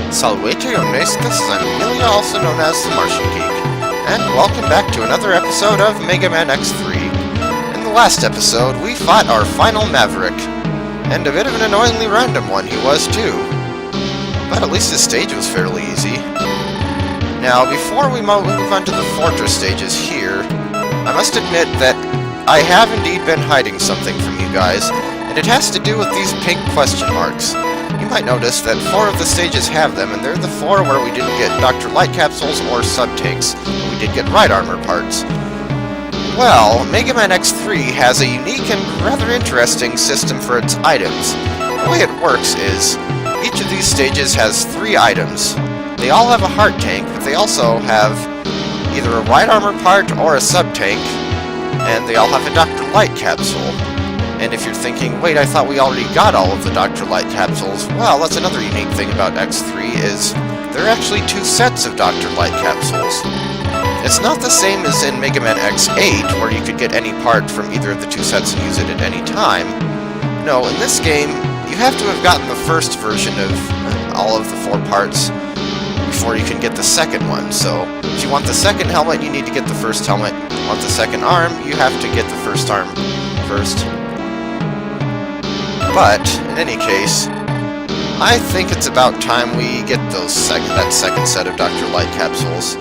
Salutationes, this is Amelia, also known as TheMartianGeek, and welcome back to another episode of Mega Man X3. In the last episode, we fought our final Maverick, and a bit of an annoyingly random one he was too. But at least his stage was fairly easy. Now, before we move on to the fortress stages here, I must admit that I have indeed been hiding something from you guys, and it has to do with these pink question marks. You might notice that 4 of the stages have them, and they're the 4 where we didn't get Dr. Light capsules or sub-tanks, but we did get ride armor parts. Well, Mega Man X3 has a unique and rather interesting system for its items. The way it works is, each of these stages has 3 items. They all have a heart tank, but they also have either a ride armor part or a sub-tank, and they all have a Dr. Light capsule. And if you're thinking, wait, I thought we already got all of the Dr. Light capsules, well, that's another unique thing about X3, is there are actually 2 sets of Dr. Light capsules. It's not the same as in Mega Man X8, where you could get any part from either of the 2 sets and use it at any time. No, in this game, you have to have gotten the first version of all of the 4 parts before you can get the second one. So, if you want the second helmet, you need to get the first helmet. If you want the second arm, you have to get the first arm first. But, in any case, I think it's about time we get that second set of Dr. Light capsules.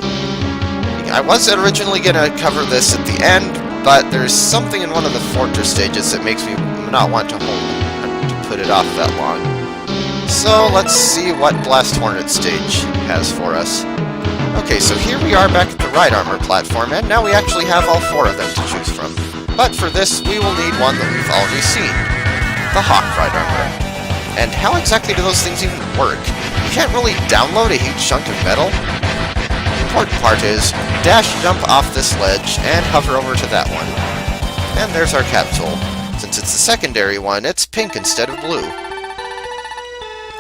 I was originally going to cover this at the end, but there's something in one of the fortress stages that makes me not want to put it off that long. So, let's see what Blast Hornet stage has for us. Okay, so here we are back at the ride armor platform, and now we actually have all 4 of them to choose from. But for this, we will need one that we've already seen. The Hawk ride armor. And how exactly do those things even work? You can't really download a huge chunk of metal. The important part is, dash jump off this ledge and hover over to that one. And there's our capsule. Since it's the secondary one, it's pink instead of blue.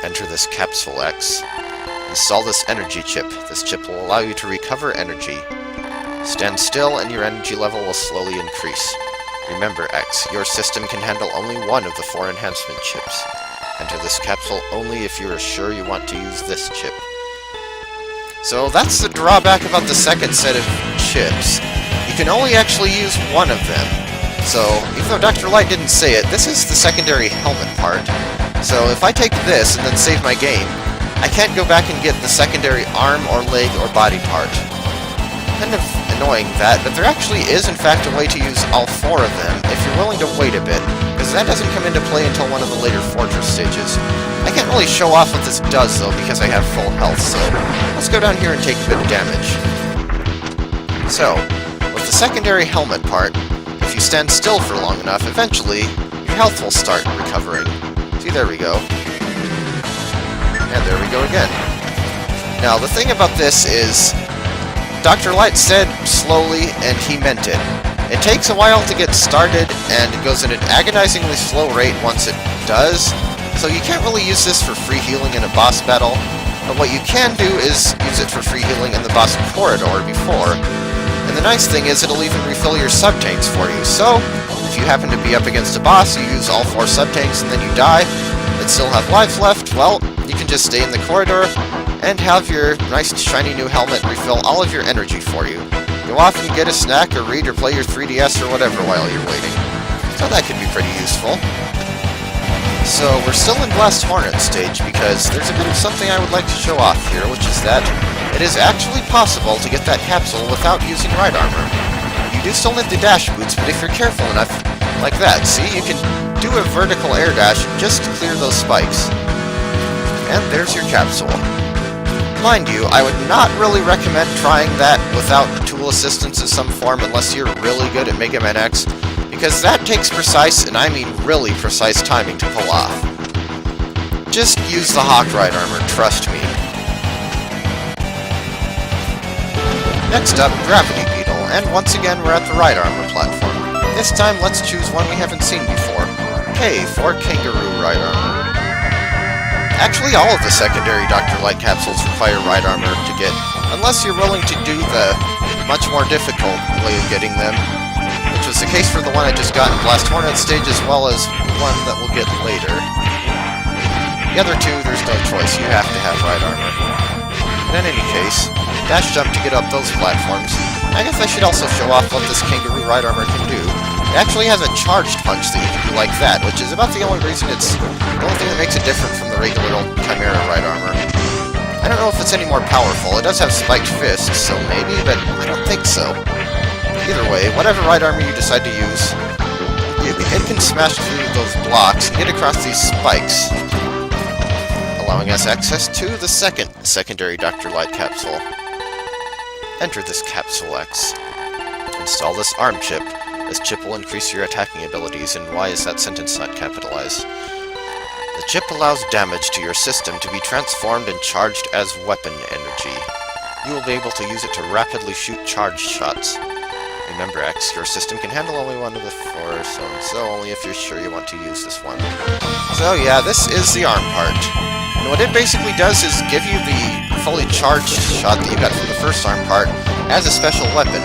Enter this Capsule X. Install this energy chip. This chip will allow you to recover energy. Stand still and your energy level will slowly increase. Remember, X, your system can handle only one of the 4 enhancement chips. Enter this capsule only if you are sure you want to use this chip. So that's the drawback about the second set of chips. You can only actually use one of them. So, even though Dr. Light didn't say it, this is the secondary helmet part. So if I take this and then save my game, I can't go back and get the secondary arm or leg or body part. Kind of annoying that, but there actually is in fact a way to use all 4 of them if you're willing to wait a bit, because that doesn't come into play until one of the later fortress stages. I can't really show off what this does though, because I have full health, so let's go down here and take a bit of damage. So, with the secondary helmet part, if you stand still for long enough, eventually your health will start recovering. See, there we go. And there we go again. Now, the thing about this is, Dr. Light said slowly, and he meant it. It takes a while to get started, and it goes at an agonizingly slow rate once it does, so you can't really use this for free healing in a boss battle, but what you can do is use it for free healing in the boss corridor before. And the nice thing is it'll even refill your sub-tanks for you, so if you happen to be up against a boss, you use all 4 sub-tanks and then you die, but still have lives left, well, you can just stay in the corridor and have your nice shiny new helmet refill all of your energy for you. Go off and get a snack or read or play your 3DS or whatever while you're waiting. So that could be pretty useful. So we're still in Blast Hornet stage because there's a bit of something I would like to show off here, which is that it is actually possible to get that capsule without using ride armor. You do still need the dash boots, but if you're careful enough, like that, see, you can do a vertical air dash just to clear those spikes. And there's your capsule. Mind you, I would not really recommend trying that without tool assistance of some form unless you're really good at Mega Man X, because that takes precise, and I mean really precise timing to pull off. Just use the Hawk ride armor, trust me. Next up, Gravity Beetle, and once again we're at the ride armor platform. This time let's choose one we haven't seen before. K for Kangaroo ride armor. Actually, all of the secondary Dr. Light capsules require ride armor to get, unless you're willing to do the much more difficult way of getting them, which was the case for the one I just got in Blast Hornet stage as well as one that we'll get later. The other two, there's no choice. You have to have right armor. And in any case, dash jump to get up those platforms. I guess I should also show off what this kangaroo right armor can do. It actually has a charged punch that you can do like that, which is about the only reason it's the only thing that makes it different from the regular old Chimera right armor. I don't know if it's any more powerful. It does have spiked fists, so maybe, but I don't think so. Either way, whatever right armor you decide to use, it can smash through those blocks and get across these spikes, allowing us access to the secondary Dr. Light capsule. Enter this Capsule X. Install this arm chip. This chip will increase your attacking abilities, and why is that sentence not capitalized? The chip allows damage to your system to be transformed and charged as weapon energy. You will be able to use it to rapidly shoot charged shots. Remember, X, your system can handle only one of the four, so only if you're sure you want to use this one. So yeah, this is the arm part. And what it basically does is give you the fully charged shot that you got from the first arm part as a special weapon.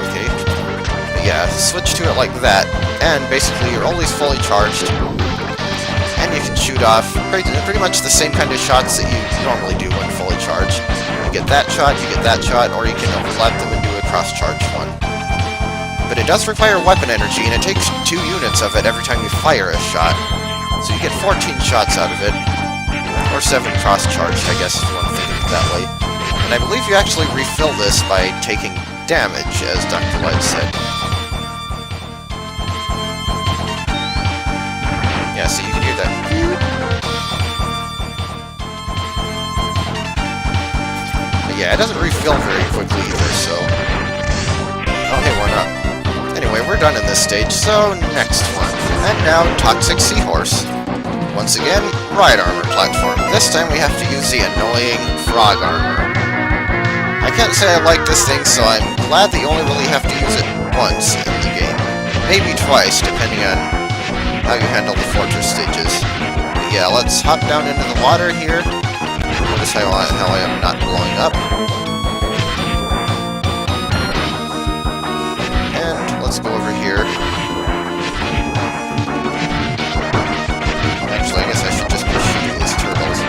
Okay. Yeah, switch to it like that, and basically you're always fully charged, and you can shoot off pretty much the same kind of shots that you normally do when fully charged. You get that shot, or you can overlap them and do a cross-charged one. But it does require weapon energy, and it takes 2 units of it every time you fire a shot. So you get 14 shots out of it, or 7 cross-charged, I guess, if you want to think of it that way. And I believe you actually refill this by taking damage, as Dr. Light said. Yeah, so you can hear that. But yeah, it doesn't refill very quickly either, so... Oh, hey, why not? Anyway, we're done in this stage, so next one. And now, Toxic Seahorse. Once again, right armor platform. This time we have to use the annoying frog armor. I can't say I like this thing, so I'm glad that you only really have to use it once in the game. Maybe twice, depending on how you handle the fortress stages. But yeah, let's hop down into the water here. Notice how I am not blowing up. Let's go over here. Actually, I guess I should just be shooting these turtles.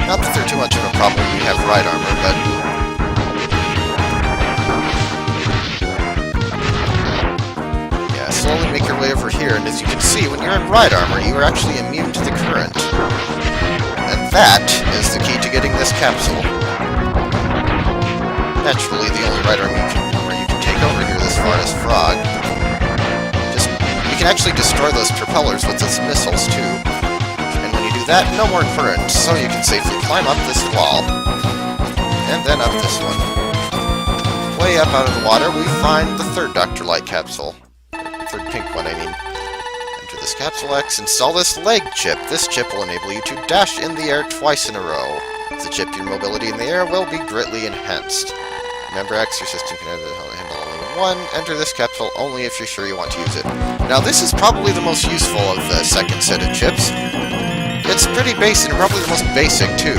Not that they're too much of a problem when you have right armor, but... Yeah, slowly make your way over here, and as you can see, when you're in right armor, you are actually immune to the current. And that is the key to getting this capsule. Naturally, the only right armor you can take over here this far is Frog. You can actually destroy those propellers with its missiles too. And when you do that, no more current, so you can safely climb up this wall. And then up this one. Way up out of the water, we find the third Dr. Light capsule. Third pink one, I mean. Enter this Capsule X, install this leg chip. This chip will enable you to dash in the air twice in a row. With the chip, your mobility in the air will be greatly enhanced. Remember, X, your system can handle only one. Enter this capsule only if you're sure you want to use it. Now, this is probably the most useful of the second set of chips. It's pretty basic, and probably the most basic, too.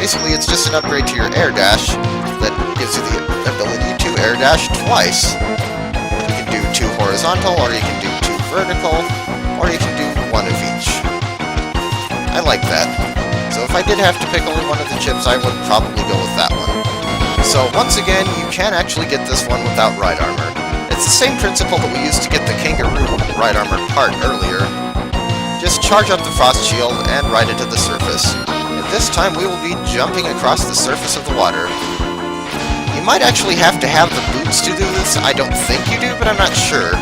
Basically, it's just an upgrade to your air dash that gives you the ability to air dash twice. You can do 2 horizontal, or you can do 2 vertical, or you can do 1 of each. I like that. So if I did have to pick only one of the chips, I would probably go with that one. So, once again, you can actually get this one without right armor. It's the same principle that we used to get the kangaroo right armor part earlier. Just charge up the frost shield and ride it to the surface. And this time we will be jumping across the surface of the water. You might actually have to have the boots to do this. I don't think you do, but I'm not sure.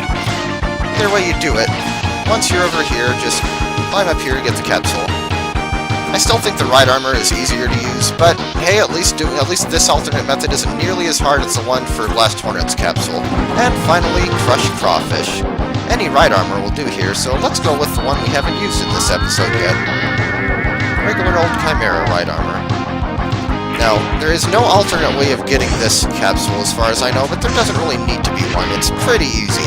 Either way you do it, once you're over here, just climb up here and get the capsule. I still think the right armor is easier to use, but hey, at least this alternate method isn't nearly as hard as the one for Blast Hornet's capsule. And finally, Crush Crawfish. Any right armor will do here, so let's go with the one we haven't used in this episode yet. Regular old Chimera right armor. Now, there is no alternate way of getting this capsule as far as I know, but there doesn't really need to be one. It's pretty easy.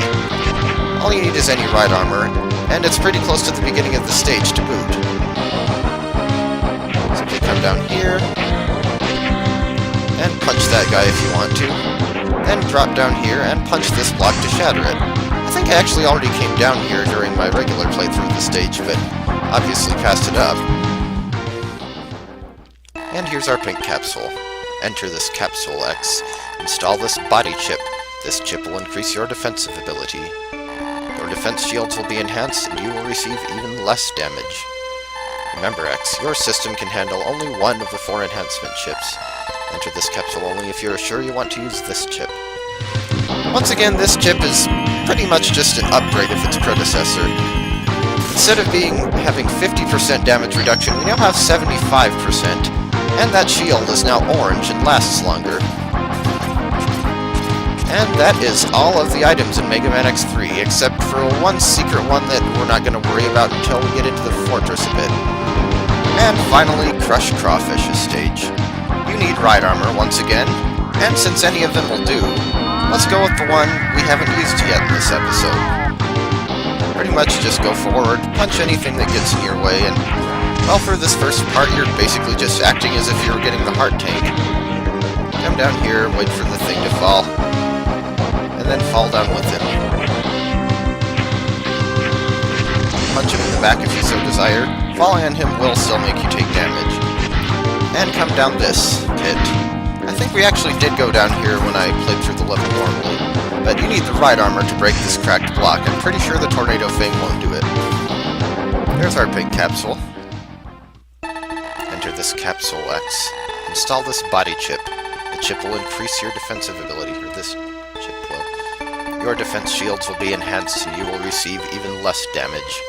All you need is any right armor, and it's pretty close to the beginning of the stage to boot. Come down here, punch that guy if you want to. Then drop down here and punch this block to shatter it. I think I actually already came down here during my regular playthrough of the stage, but obviously passed it up. And here's our pink capsule. Enter this capsule X. Install this body chip. This chip will increase your defensive ability. Your defense shields will be enhanced, and you will receive even less damage. Remember, X, your system can handle only one of the 4 enhancement chips. Enter this capsule only if you're sure you want to use this chip. Once again, this chip is pretty much just an upgrade of its predecessor. Instead of having 50% damage reduction, we now have 75%, and that shield is now orange and lasts longer. And that is all of the items in Mega Man X3, except for one secret one that we're not going to worry about until we get into the fortress a bit. And finally, Crush Crawfish's stage. You need ride armor once again, and since any of them will do, let's go with the one we haven't used yet in this episode. Pretty much just go forward, punch anything that gets in your way, and, well, for this first part, you're basically just acting as if you were getting the heart tank. Come down here, wait for the thing to fall, and then fall down with him. Punch him in the back if you so desire. Falling on him will still make you take damage. And come down this pit. I think we actually did go down here when I played through the level normally, but you need the ride armor to break this cracked block. I'm pretty sure the Tornado Fang won't do it. There's our pink capsule. Enter this capsule X. Install this body chip. The chip will increase your defensive ability, or this chip will. Your defense shields will be enhanced and you will receive even less damage.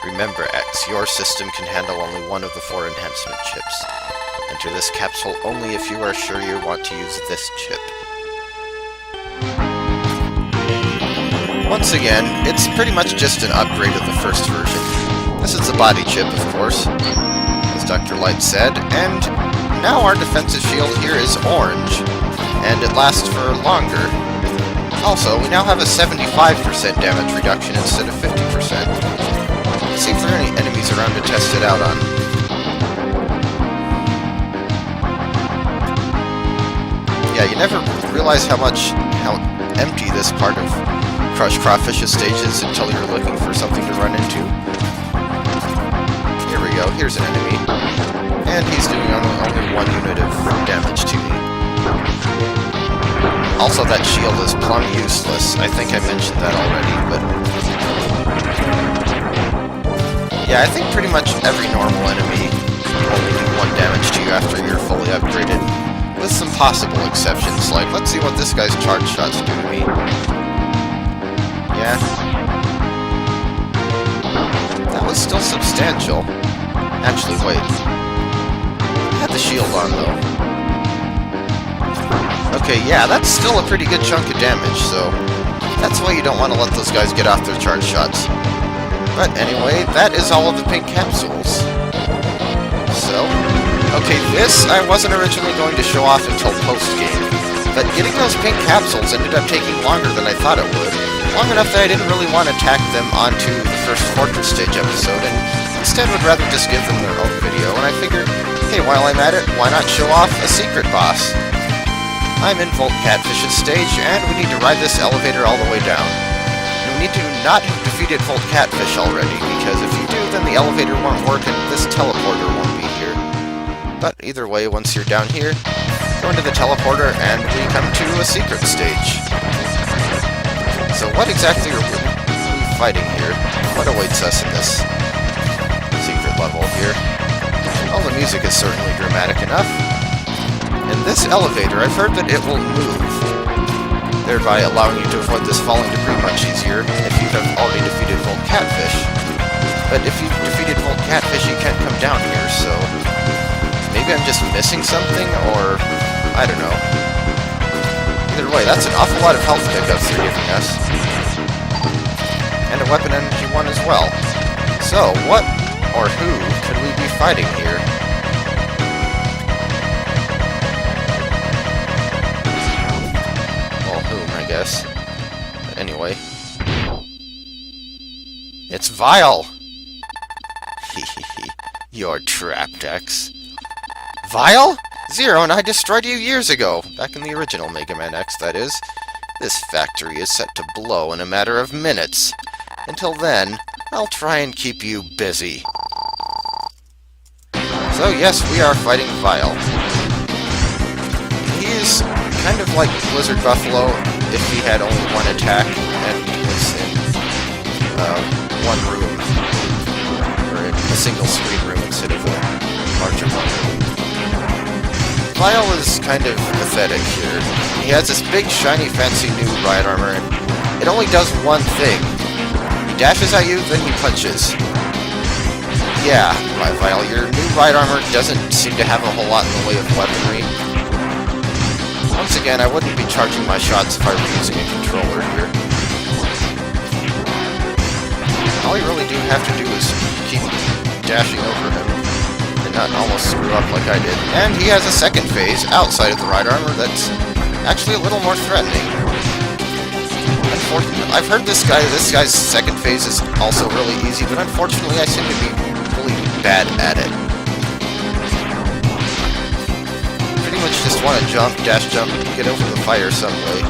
Remember, X, your system can handle only one of the 4 enhancement chips. Enter this capsule only if you are sure you want to use this chip. Once again, it's pretty much just an upgrade of the first version. This is the body chip, of course, as Dr. Light said, and now our defensive shield here is orange, and it lasts for longer. Also, we now have a 75% damage reduction instead of 50%. Let's see if there are any enemies around to test it out on. Yeah, you never realize how empty this part of Crush Crawfish's stage is until you're looking for something to run into. Here we go, here's an enemy. And he's doing only 1 unit of damage to me. Also, that shield is plumb useless. I think I mentioned that already, but... yeah, I think pretty much every normal enemy will only do 1 damage to you after you're fully upgraded. With some possible exceptions, like, let's see what this guy's charge shots do to me. Yeah. That was still substantial. Actually, wait. I had the shield on, though. Okay, yeah, that's still a pretty good chunk of damage, so that's why you don't want to let those guys get off their charge shots. But anyway, that is all of the pink capsules. So, okay, this I wasn't originally going to show off until post-game, but getting those pink capsules ended up taking longer than I thought it would. Long enough that I didn't really want to tack them onto the first Fortress stage episode, and instead would rather just give them their own video, and I figured, hey, while I'm at it, why not show off a secret boss? I'm in Volt Catfish's stage, and we need to ride this elevator all the way down. And we need to not have defeated Volt Catfish already, because if you do, then the elevator won't work and this teleporter won't be here. But either way, once you're down here, go into the teleporter, and we come to a secret stage. So what exactly are we fighting here? What awaits us in this secret level here? Well, the music is certainly dramatic enough. In this elevator, I've heard that it will move, thereby allowing you to avoid this falling debris much easier if you have already defeated Volt Catfish. But if you've defeated Volt Catfish, you can't come down here, so maybe I'm just missing something, or I don't know. Either way, that's an awful lot of health pickups they're giving us. And a weapon energy one as well. So, what or who could we be fighting here? Guess. But anyway. It's Vile! You're trapped, X. Vile? Zero, and I destroyed you years ago! Back in the original Mega Man X, that is. This factory is set to blow in a matter of minutes. Until then, I'll try and keep you busy. So yes, we are fighting Vile. He's kind of like Blizzard Buffalo if he had only one attack and was in one room, or in a single screen room instead of a larger one. Vile is kind of pathetic here. He has this big, shiny, fancy new ride armor, and it only does one thing. He dashes at you, then he punches. Yeah, Vile, your new ride armor doesn't seem to have a whole lot in the way of weaponry. Once again, I wouldn't be charging my shots if I were using a controller here. All you really do have to do is keep dashing over him and not almost screw up like I did. And he has a second phase outside of the ride armor that's actually a little more threatening. Unfortunately, I've heard this guy's second phase is also really easy, but unfortunately I seem to be really bad at it. Pretty much just want to jump, dash jump, get over the fire some way.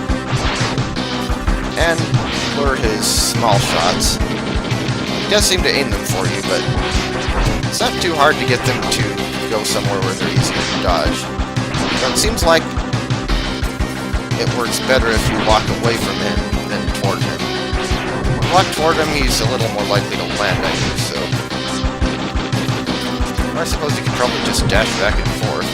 And lure his small shots. He does seem to aim them for you, but it's not too hard to get them to go somewhere where they're easier to dodge. But it seems like it works better if you walk away from him than toward him. If you walk toward him, he's a little more likely to land on you, so... Or I suppose you could probably just dash back and forth.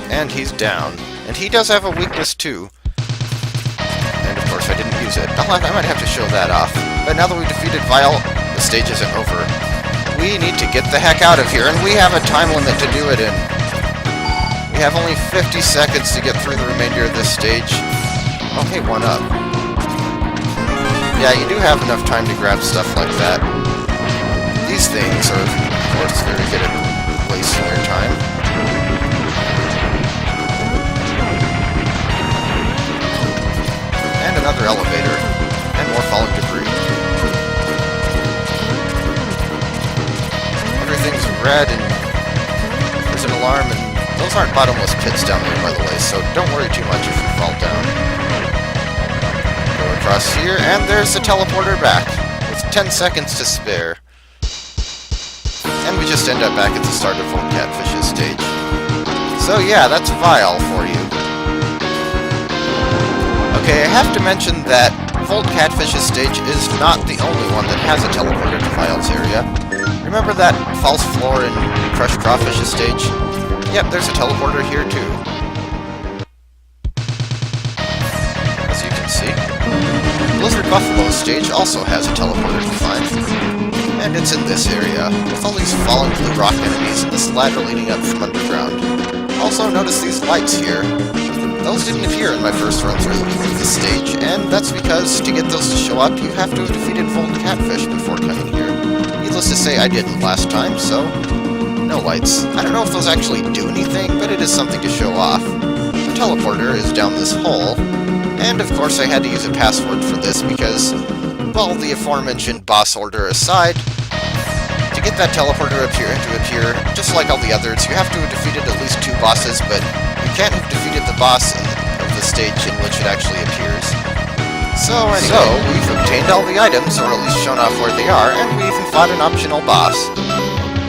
And he's down. And he does have a weakness too. And of course I didn't use it. I might have to show that off. But now that we defeated Vile, the stage isn't over. We need to get the heck out of here, and we have a time limit to do it in. We have only 50 seconds to get through the remainder of this stage. Oh hey, one up. Yeah, you do have enough time to grab stuff like that. These things are, of course, very good at wasting your time. And another elevator. And more falling debris. Everything's red and there's an alarm, and those aren't bottomless pits down there, by the way, so don't worry too much if you fall down. Go across here, and there's the teleporter back, with 10 seconds to spare. And we just end up back at the start of Volt Catfish's stage. So yeah, that's Vile for you. Okay, I have to mention that Volt Catfish's stage is not the only one that has a teleporter to Vile's area. Remember that false floor in Crush Crawfish's stage? Yep, there's a teleporter here too. As you can see. Blizzard Buffalo's stage also has a teleporter to find. And it's in this area, with all these falling blue rock enemies and this ladder leading up from underground. Also notice these lights here. Those didn't appear in my first run through of this stage, and that's because to get those to show up, you have to have defeated Volt Catfish before coming here. Needless to say, I didn't last time, so no lights. I don't know if those actually do anything, but it is something to show off. The teleporter is down this hole, and of course I had to use a password for this because, well, the aforementioned boss order aside, to get that teleporter to appear, just like all the others, you have to have defeated at least 2 bosses, but you can't have defeated the boss of the stage in which it actually appears. So anyway, so we've obtained all the items, or at least shown off where they are, and we even fought an optional boss.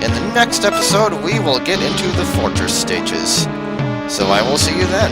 In the next episode, we will get into the fortress stages. So I will see you then.